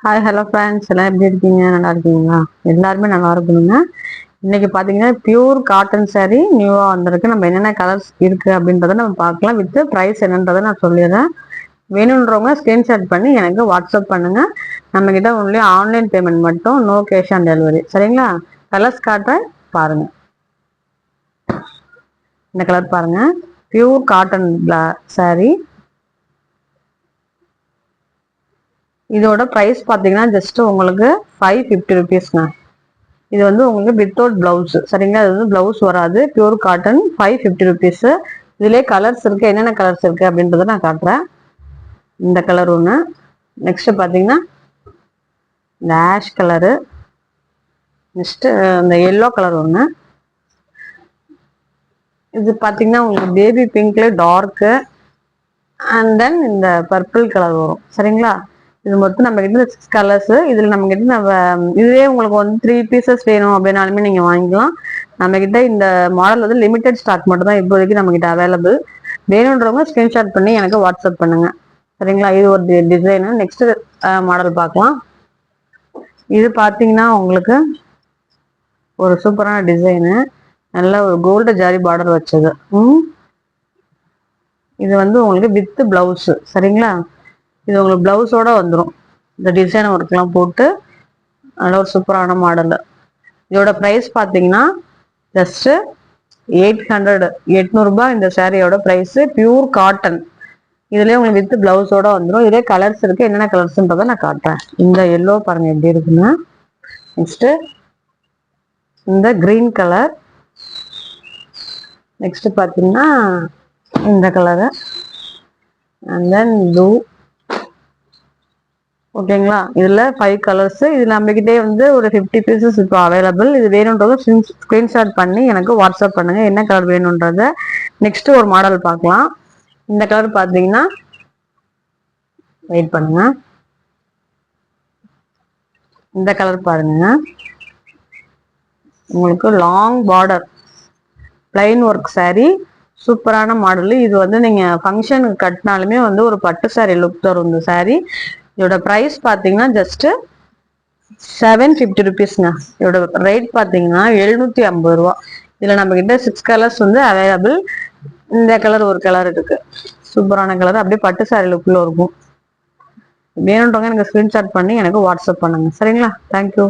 Hi hello friends, எல்லாம் எப்படி இருக்கீங்க? நல்லா இருக்கீங்களா? எல்லாருமே நல்லா இருக்கணுங்க. இன்னைக்கு பார்த்தீங்கன்னா பியூர் காட்டன் saree நியூவாக வந்திருக்கு. நம்ம என்னென்ன கலர்ஸ் இருக்கு அப்படின்றத நம்ம பார்க்கலாம். வித் ப்ரைஸ் என்னன்றதை நான் சொல்லிடுறேன். வேணுன்றவங்க ஸ்கிரீன்ஷாட் பண்ணி எனக்கு வாட்ஸ்அப் பண்ணுங்க. நம்ம கிட்ட ஒன்லி ஆன்லைன் பேமெண்ட் மட்டும், நோ கேஷ் ஆன் டெலிவரி. சரிங்களா? கலர்ஸ் காட்டுறேன் பாருங்க. இந்த கலர் பாருங்க, பியூர் காட்டன் saree. இதோட ப்ரைஸ் பார்த்தீங்கன்னா ஜஸ்ட் உங்களுக்கு 550 ருபீஸ்ங்க. இது வந்து உங்களுக்கு வித்தவுட் பிளவுஸ். சரிங்களா? இது வந்து பிளவுஸ் வராது, பியூர் காட்டன். 550 ருபீஸ். இதுலேயே கலர்ஸ் இருக்கு. என்னென்ன கலர்ஸ் இருக்கு அப்படின்றத நான் காட்டுறேன். இந்த கலர் ஒன்று. நெக்ஸ்ட் பார்த்தீங்கன்னா இந்த ஆஷ் கலரு. நெக்ஸ்ட் இந்த எல்லோ கலர் ஒன்று. இது பார்த்தீங்கன்னா உங்களுக்கு பேபி பிங்க்ல டார்க்கு. அண்ட் தென் இந்த பர்பிள் கலர் வரும். சரிங்களா? இது மொத்தம் நம்ம கிட்ட 6 கலர்ஸ். இதுல நம்ம கிட்ட இதுவே உங்களுக்கு வந்து 3 பீசஸ் வேணும் அப்படின்னாலுமே நீங்க வாங்கிக்கலாம். நம்ம கிட்ட இந்த மாடல் வந்து லிமிடெட் ஸ்டாக் மட்டும் தான் இப்போதைக்கு நம்ம கிட்ட அவைலபிள். வேணுன்றவங்க ஸ்கிரீன்ஷாட் பண்ணி எனக்கு வாட்ஸ்அப் பண்ணுங்க. சரிங்களா? இது ஒரு டிசைனு. நெக்ஸ்ட் மாடல் பார்க்கலாம். இது பார்த்தீங்கன்னா உங்களுக்கு ஒரு சூப்பரான டிசைனு. நல்ல ஒரு கோல்டு ஜாரி பார்டர் வச்சது. இது வந்து உங்களுக்கு வித் பிளவுஸ். சரிங்களா? இது உங்களுக்கு பிளவுஸோட வந்துடும். இந்த டிசைன் ஒர்க்லாம் போட்டு நல்ல ஒரு சூப்பரான மாடல். இதோட ப்ரைஸ் பார்த்தீங்கன்னா ஜஸ்ட் 800 800 இந்த சாரியோட ப்ரைஸ். Pure cotton. இதுலேயே உங்களுக்கு வித் பிளவுஸோட வந்துடும். இதே கலர்ஸ் இருக்கு. என்னென்ன கலர்ஸ்ன்றதை நான் காட்டுறேன். இந்த எல்லோ பாருங்க எப்படி இருக்குன்னு. நெக்ஸ்ட் இந்த கிரீன் கலர். நெக்ஸ்ட் பார்த்தீங்கன்னா இந்த கலரு. And then blue. ஓகேங்களா? இதுல 5 கலர்ஸ். இது நம்ம கிட்டே வந்து ஒரு 50 பீசஸ் இப்போ அவைலபிள். இது வேணுன்றத ஸ்கிரீன்ஷாட் பண்ணி எனக்கு வாட்ஸ்அப் பண்ணுங்க, என்ன கலர் வேணுன்றத. நெக்ஸ்ட் ஒரு மாடல் பார்க்கலாம். இந்த கலர் பார்த்தீங்கன்னா வெயிட் பண்ணுங்க. இந்த கலர் பாருங்க, உங்களுக்கு long border plain work saree. சூப்பரான மாடல். இது வந்து நீங்க ஃபங்க்ஷனுக்கு கட்டினாலுமே வந்து ஒரு பட்டு saree லுக் தரும் இந்த saree. இதோட ப்ரைஸ் பார்த்தீங்கன்னா ஜஸ்ட் 750 ருபீஸ்ங்க. இதோட ரேட் பார்த்தீங்கன்னா 750 ரூபா. இதில் நம்ம கிட்ட 6 கலர்ஸ் வந்து அவைலபிள். இந்த கலர் ஒரு கலர் இருக்கு, சூப்பரான கலர். அப்படியே பட்டு saree லுக்ல இருக்கும். வேணுன்றவங்க எனக்கு ஸ்கிரீன்ஷாட் பண்ணி எனக்கு வாட்ஸ்அப் பண்ணுங்க. சரிங்களா? தேங்க்யூ.